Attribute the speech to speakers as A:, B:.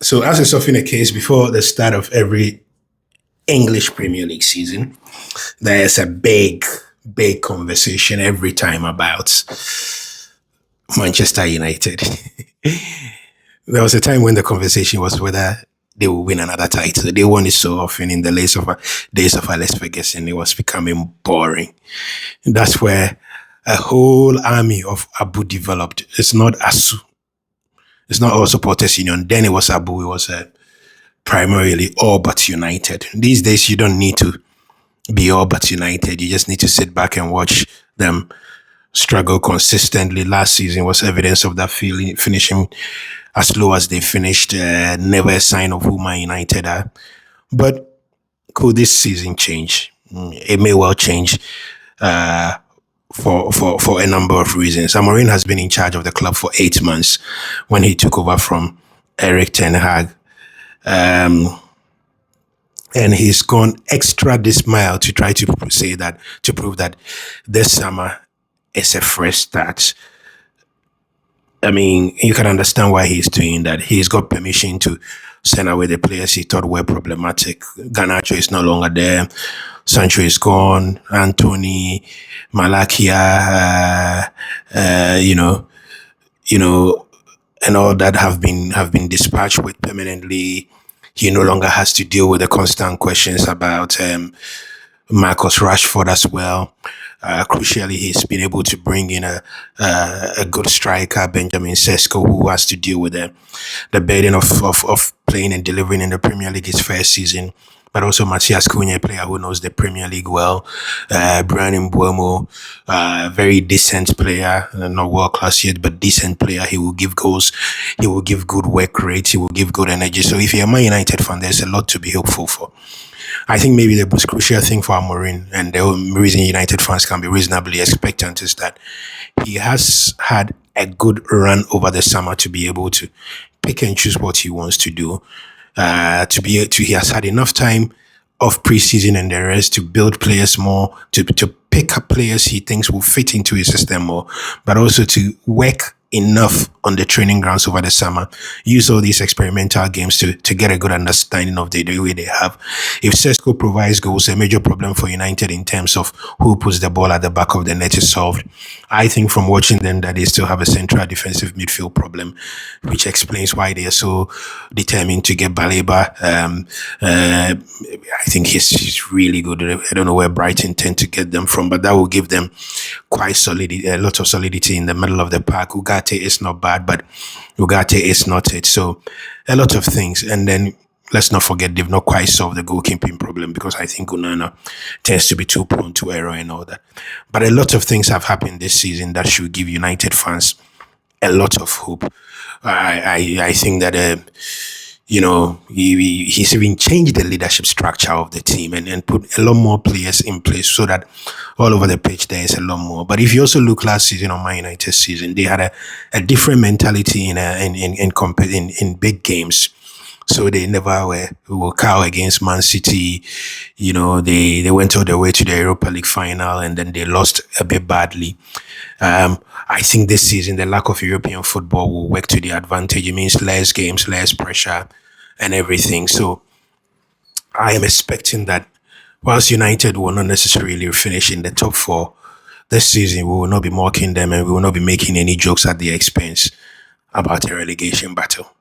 A: So, as is often the case before the start of every English Premier League season, there is a big conversation every time about Manchester United. There was a time when the conversation was whether they will win another title. They won it so often in the days of Alex Ferguson. It was becoming boring. That's where a whole army of Abu developed. It's not ASU. It's not all supporters union. Then it was Abu. It was primarily all but United. These days, you don't need to be all but United. You just need to sit back and watch them struggle consistently. Last season was evidence of that feeling, finishing as low as they finished. Never a sign of who Man United are. But could this season change? It may well change for a number of reasons. Amorim has been in charge of the club for 8 months when he took over from Eric Ten Hag. And he's gone extra this mile to try to prove that this summer is a fresh start. I mean, you can understand why he's doing that. He's got permission to send away the players he thought were problematic. Garnacho is no longer there. Sancho is gone. Anthony, Malakia, and all that have been dispatched with permanently. He no longer has to deal with the constant questions about Marcus Rashford as well. Crucially, he's been able to bring in a good striker, Benjamin Sesko, who has to deal with the burden of playing and delivering in the Premier League his first season. But also Matthias Cunha, a player who knows the Premier League well. Brian Mbeumo, very decent player, not world class yet, but decent player. He will give goals. He will give good work rate. He will give good energy. So if you're a Man United fan, there's a lot to be hopeful for. I think maybe the most crucial thing for Amorim, and the reason United fans can be reasonably expectant, is that he has had a good run over the summer to be able to pick and choose what he wants to do. He has had enough time of preseason and the rest to build players more, to pick up players he thinks will fit into his system more, but also to work enough on the training grounds over the summer, use all these experimental games to get a good understanding of the way they have. If Sesko provides goals, a major problem for United in terms of who puts the ball at the back of the net is solved. I think from watching them that they still have a central defensive midfield problem, which explains why they are so determined to get Baleba. I think he's really good. I don't know where Brighton tend to get them from, but that will give them quite a lot of solidity in the middle of the park. Ugarte is not bad, but Ugarte is not it. So a lot of things. And then let's not forget they've not quite solved the goalkeeping problem, because I think Onana tends to be too prone to error and all that. But a lot of things have happened this season that should give United fans a lot of hope. I think that he's even changed the leadership structure of the team and put a lot more players in place so that all over the pitch there is a lot more. But if you also look last season on Man United season, they had a different mentality in big games. So they never were cow against Man City. They went all the way to the Europa League final and then they lost a bit badly. I think this season the lack of European football will work to their advantage. It means less games, less pressure, and everything. So I am expecting that whilst United will not necessarily finish in the top four this season, we will not be mocking them and we will not be making any jokes at their expense about a relegation battle.